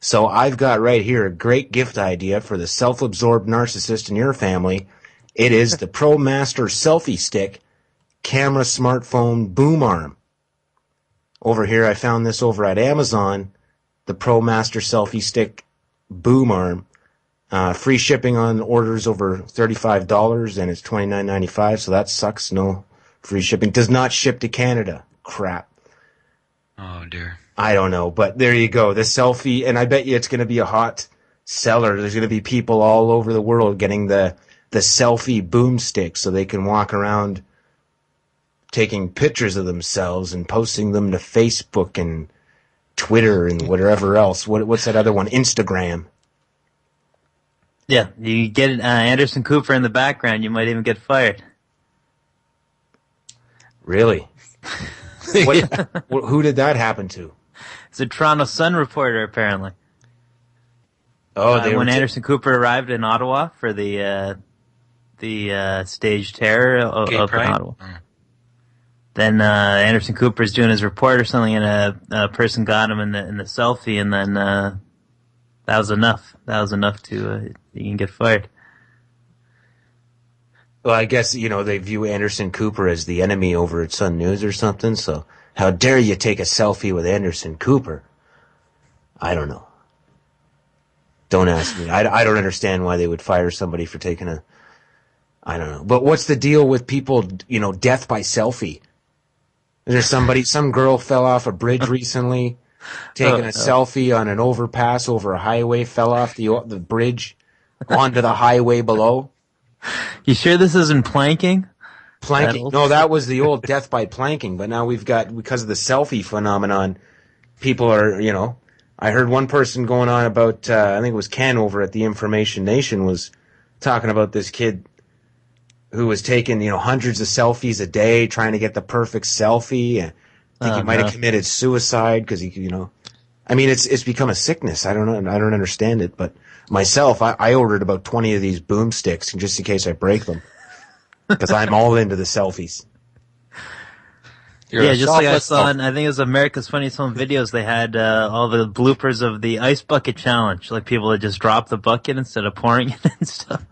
So I've got right here a great gift idea for the self-absorbed narcissist in your family. It is the ProMaster Selfie Stick Camera Smartphone Boom Arm. Over here, I found this over at Amazon, the ProMaster Selfie Stick Boom Arm. Free shipping on orders over $35, and it's $29.95, so that sucks. No free shipping. Does not ship to Canada. Crap. Oh, dear. I don't know, but there you go. The selfie, and I bet you it's going to be a hot seller. There's going to be people all over the world getting the selfie boomstick so they can walk around taking pictures of themselves and posting them to Facebook and Twitter and whatever else. What's that other one? Instagram. Yeah, you get Anderson Cooper in the background, you might even get fired. Really? Who did that happen to? It's a Toronto Sun reporter, apparently. Oh, when Anderson Cooper arrived in Ottawa for the staged terror of Ottawa. Then Anderson Cooper's doing his report or something, and a person got him in the selfie, and then that was enough. That was enough to you can get fired. Well, I guess, they view Anderson Cooper as the enemy over at Sun News or something, so how dare you take a selfie with Anderson Cooper? I don't know. Don't ask me. I don't understand why they would fire somebody for taking I don't know. But what's the deal with people, death by selfie? Is there some girl fell off a bridge recently, taking a selfie on an overpass over a highway, fell off the bridge onto the highway below? You sure this isn't planking? Planking. No, that was the old death by planking, but now we've got, because of the selfie phenomenon, people are, I heard one person going on about, I think it was Ken over at the Information Nation was talking about this kid who was taking, hundreds of selfies a day, trying to get the perfect selfie. I think he might have committed suicide because I mean, it's become a sickness. I don't know. I don't understand it, but myself, I ordered about 20 of these boomsticks just in case I break them. Because I'm all into the selfies. Just like I saw I think it was America's Funniest Home Videos, they had all the bloopers of the ice bucket challenge. Like people that just drop the bucket instead of pouring it and stuff.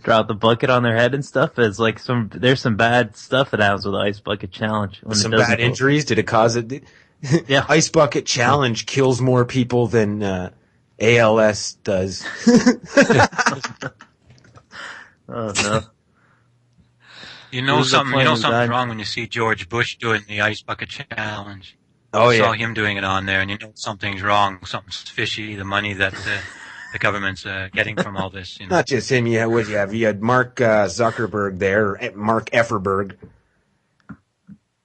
Drop the bucket on their head and stuff. It's like there's some bad stuff that happens with the ice bucket challenge. Some bad injuries? Did it cause it? Yeah. Ice bucket challenge kills more people than ALS does. Oh no. You know something's wrong when you see George Bush doing the ice bucket challenge. Oh, yeah. I saw him doing it on there, and you know something's wrong. Something's fishy. The money that the government's getting from all this. Not just him. You had Mark Zuckerberg there, Mark Efferberg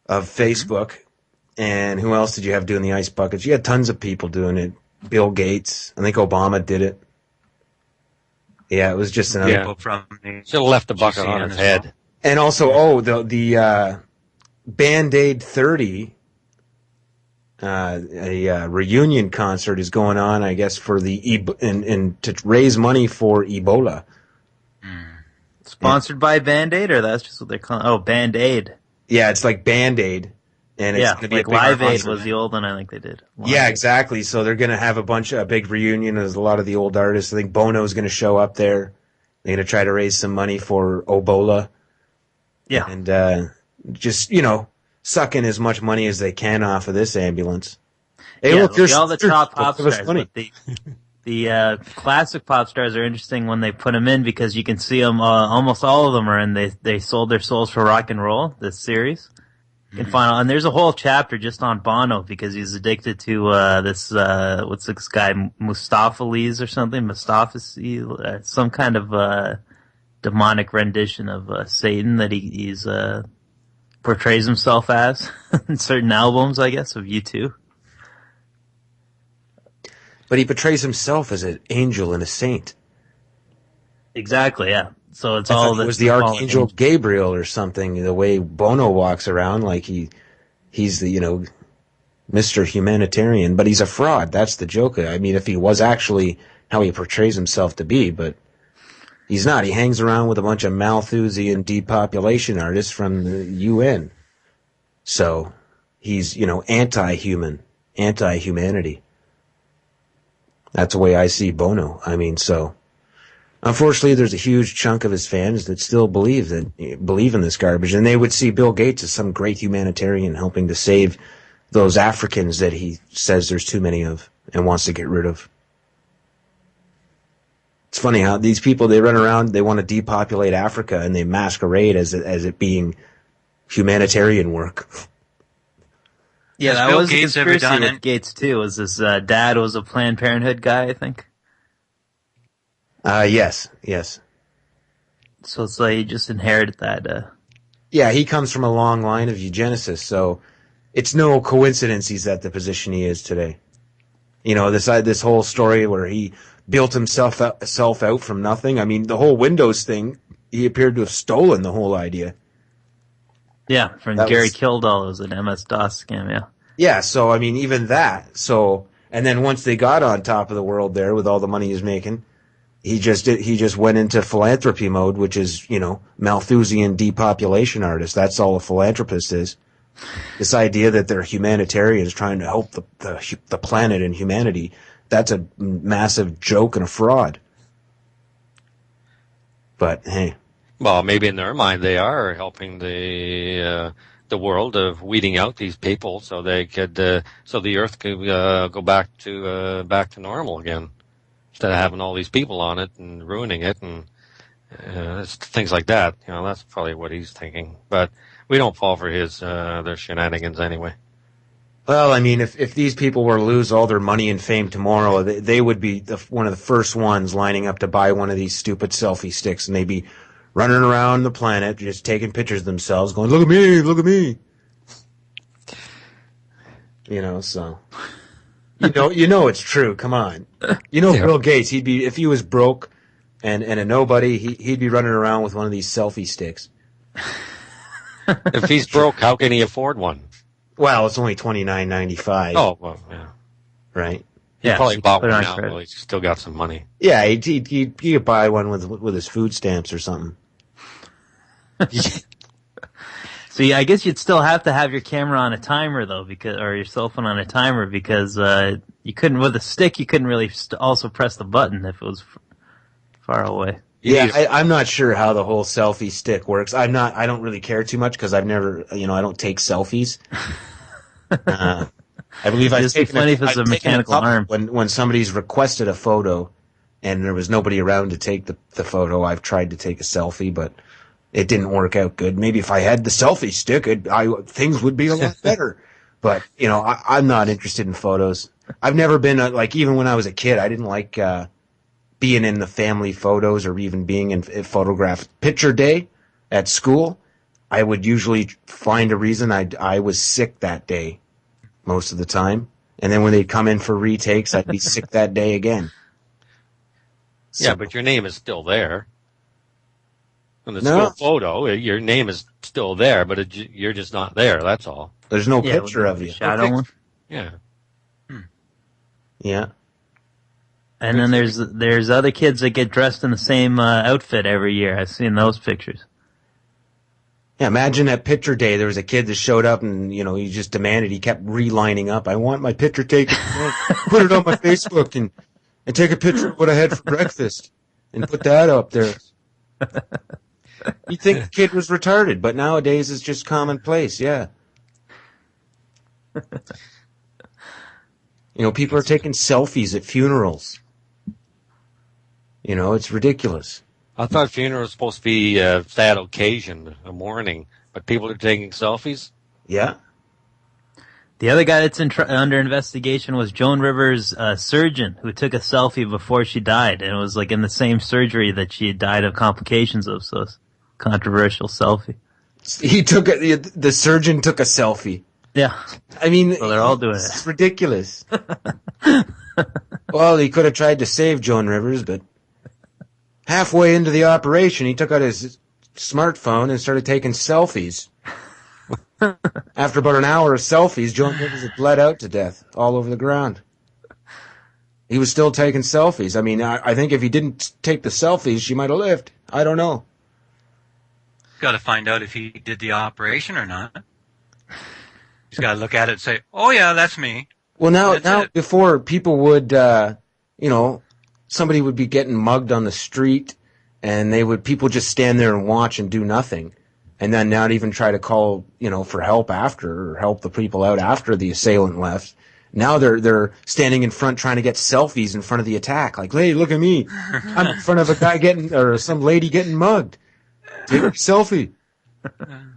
of Facebook, and who else did you have doing the ice buckets? You had tons of people doing it. Bill Gates. I think Obama did it. Yeah, it was just another. Yeah. Should have left the bucket on his head. And also, the Band-Aid 30, a reunion concert is going on, I guess, for and to raise money for Ebola. Sponsored by Band-Aid, or that's just what they're calling? Oh, Band-Aid. Yeah, it's like Band-Aid. And it's gonna be like Live Aid was the old one I think they did. Yeah, exactly. So they're going to have a big reunion. There's a lot of the old artists. I think Bono's going to show up there. They're going to try to raise some money for Ebola. Yeah. And just, suck in as much money as they can off of this ambulance. Hey, look, all the top pop stars. The classic pop stars are interesting when they put them in because you can see them, almost all of them are in. They sold their souls for rock and roll, this series. You can find, and there's a whole chapter just on Bono because he's addicted to this what's this guy Mustapha or something, some kind of demonic rendition of Satan that he's portrays himself as in certain albums, I guess, of U2. But he portrays himself as an angel and a saint. Exactly, yeah. So it's all that. It was the Archangel Gabriel or something. The way Bono walks around, like he's the Mr. Humanitarian, but he's a fraud. That's the joke. I mean, if he was actually how he portrays himself to be, but he's not. He hangs around with a bunch of Malthusian depopulation artists from the UN. So he's anti-human, anti-humanity. That's the way I see Bono. I mean, so unfortunately, there's a huge chunk of his fans that still believe in this garbage, and they would see Bill Gates as some great humanitarian helping to save those Africans that he says there's too many of and wants to get rid of. It's funny how these people, they run around, they want to depopulate Africa, and they masquerade as it being humanitarian work. Yeah, that was a conspiracy with Gates too. Was his dad was a Planned Parenthood guy, I think? Yes. So it's like he just inherited that. Yeah, he comes from a long line of eugenicists, so it's no coincidence he's at the position he is today. You know, this whole story where he built himself out from nothing. I mean, the whole Windows thing, he appeared to have stolen the whole idea. Yeah, from Gary Kildall, it was an MS-DOS scam, yeah. Yeah, so, I mean, even that. So, and then once they got on top of the world there with all the money he's making, he just went into philanthropy mode, which is, you know, Malthusian depopulation artist. That's all a philanthropist is. This idea that they're humanitarians trying to help the planet and humanity, that's a massive joke and a fraud. But hey. Well, maybe in their mind they are helping the world of weeding out these people so they could so the Earth could go back to normal again, instead of having all these people on it and ruining it and things like that. You know, that's probably what he's thinking. But we don't fall for their shenanigans anyway. Well, I mean, if these people were to lose all their money and fame tomorrow, they would be one of the first ones lining up to buy one of these stupid selfie sticks, and they'd be running around the planet just taking pictures of themselves, going, "Look at me, look at me." You know, so you know it's true. Come on, you know, Bill Gates, he'd be, if he was broke and a nobody, he'd be running around with one of these selfie sticks. If he's broke, how can he afford one? Well, it's only $29.95. Oh, well, yeah. Right? He probably bought one now, but he's still got some money. Yeah, he could buy one with his food stamps or something. So yeah, I guess you'd still have to have your camera on a timer though, or your cell phone on a timer, because you couldn't, with a stick, you couldn't really also press the button if it was far away. Yeah, I'm not sure how the whole selfie stick works. I don't really care too much because I've never, I don't take selfies. I believe I've taken a mechanical arm. When somebody's requested a photo and there was nobody around to take the photo, I've tried to take a selfie, but it didn't work out good. Maybe if I had the selfie stick, things would be a lot better. But, I'm not interested in photos. I've never been, even when I was a kid, I didn't like being in the family photos or even being in photographed picture day at school. I would usually find a reason I was sick that day most of the time. And then when they'd come in for retakes, I'd be sick that day again. So, yeah, but your name is still there. In the school photo, your name is still there, but you're just not there, that's all. There's no picture of you. Shadow one? Yeah. Yeah. And then there's other kids that get dressed in the same outfit every year. I've seen those pictures. Yeah, imagine at picture day there was a kid that showed up and, he just demanded, he kept relining up. I want my picture taken. Put it on my Facebook and take a picture of what I had for breakfast and put that up there. You'd think the kid was retarded, but nowadays it's just commonplace, yeah. People are taking selfies at funerals. It's ridiculous. I thought funeral was supposed to be a sad occasion, a mourning, but people are taking selfies? Yeah. The other guy that's under investigation was Joan Rivers' surgeon, who took a selfie before she died, and it was in the same surgery that she had died of complications of, so it's a controversial selfie. The surgeon took a selfie. Yeah. I mean, so they're all doing it. It's ridiculous. Well, he could have tried to save Joan Rivers, but halfway into the operation, he took out his smartphone and started taking selfies. After about an hour of selfies, Joan Rivers had bled out to death all over the ground. He was still taking selfies. I mean, I think if he didn't take the selfies, she might have lived. I don't know. Got to find out if he did the operation or not. He's got to look at it and say, "Oh yeah, that's me." Well, now before people would you know, somebody would be getting mugged on the street, and people just stand there and watch and do nothing, and then not even try to call, for help after, or help the people out after the assailant left. Now they're standing in front trying to get selfies in front of the attack. Like, hey, look at me. I'm in front of a guy or some lady getting mugged. Take a selfie.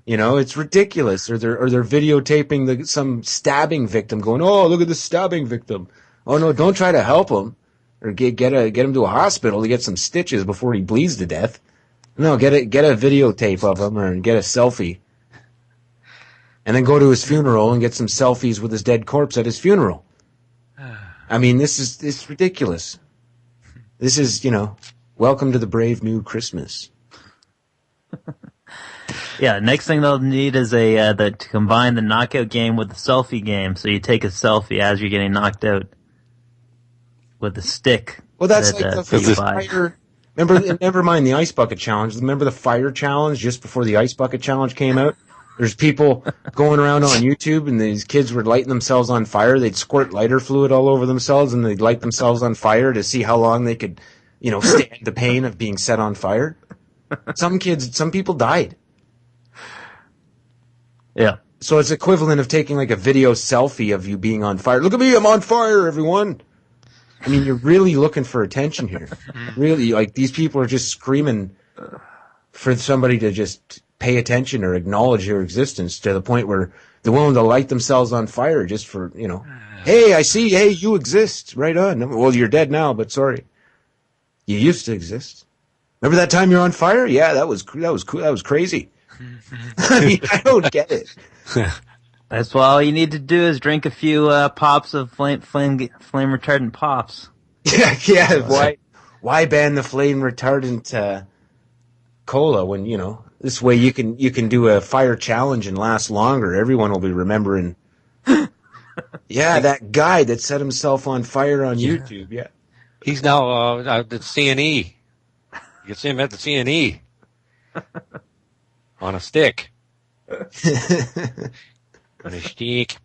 It's ridiculous. Or they're videotaping some stabbing victim going, oh, look at the stabbing victim. Oh no, don't try to help him or get him to a hospital to get some stitches before he bleeds to death. No, get a videotape of him or get a selfie. And then go to his funeral and get some selfies with his dead corpse at his funeral. I mean, it's ridiculous. This is, welcome to the brave new Christmas. Yeah, next thing they'll need is to combine the knockout game with the selfie game. So you take a selfie as you're getting knocked out with a stick. Well, that's like the fire. Never mind the ice bucket challenge. Remember the fire challenge just before the ice bucket challenge came out? There's people going around on YouTube, and these kids were lighting themselves on fire. They'd squirt lighter fluid all over themselves, and they'd light themselves on fire to see how long they could, stand the pain of being set on fire. Some people died. Yeah. So it's equivalent of taking like a video selfie of you being on fire. Look at me, I'm on fire, everyone. I mean, you're really looking for attention here. Really, like these people are just screaming for somebody to just pay attention or acknowledge your existence to the point where they're willing to light themselves on fire just for, hey, I see, hey, you exist. Right on. Well, you're dead now, but sorry. You used to exist. Remember that time you're on fire? Yeah, that was cool. That was crazy. I mean, I don't get it. That's why all you need to do is drink a few pops of flame retardant pops. Yeah. Why ban the flame retardant cola when this way you can do a fire challenge and last longer? Everyone will be remembering. Yeah, that guy that set himself on fire on YouTube. Yeah, he's now at the CNE. You can see him at the CNE on a stick. On a stick.